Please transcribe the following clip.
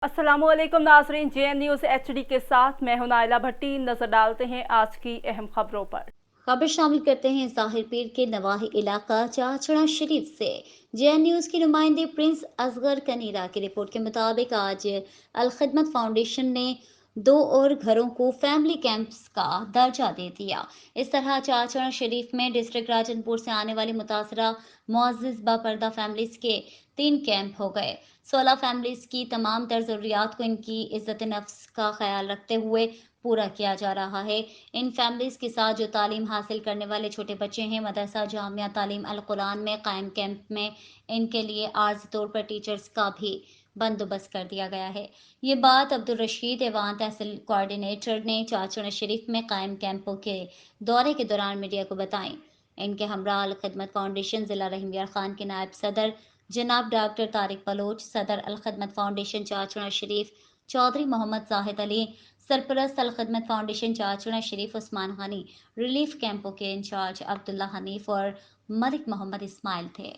अस्सलाम वालेकुम नाजरीन, JN न्यूज़ HD के साथ मैं हूं नाइला भट्टी। नजर डालते हैं आज की अहम खबरों पर। खबर शामिल करते हैं ज़ाहिर पीर के नवाही इलाका चाचड़ा शरीफ से। JN न्यूज़ की नुमाइंदे प्रिंस असगर कनीरा की रिपोर्ट के मुताबिक आज अल खिदमत फाउंडेशन ने 2 और घरों को फैमिली कैंप्स का दर्जा दे दिया। इस तरह चाचड़ा शरीफ में डिस्ट्रिक्ट राजनपुर से आने वाली मुतासरा मुअज़्ज़ज़ बापर्दा फैमिलीज के 3 कैंप हो गए। 16 फैमिलीज की तमाम तर ज़रूरियात को इनकी इज्जत नफ्स का ख्याल रखते हुए पूरा किया जा रहा है। इन फैमिलीज के साथ जो तालीम हासिल करने वाले छोटे बच्चे हैं, मदरसा जामिया तालीम अल कुरान में कायम कैंप में इनके लिए आर्जी तौर पर टीचर्स का भी बंदोबस्त कर दिया गया है। ये बात अब्दुल रशीद एवान तहसील कोऑर्डिनेटर ने चाचड़ा शरीफ में कायम कैंपों के दौरे के दौरान मीडिया को बताई। इनके हमरा अल खिदमत फाउंडेशन जिला रहीम यार खान के नायब सदर जनाब डॉक्टर तारिक बलोच, सदर अल खिदमत फाउंडेशन चाचड़ा शरीफ चौधरी मोहम्मद जाहिद अली, सरपरस्त अल खिदमत फाउंडेशन चाचड़ा शरीफ उस्मान गनी, रिलीफ कैंपों के इंचार्ज अब्दुल्ला हनीफ और मलिक मोहम्मद इस्माइल थे।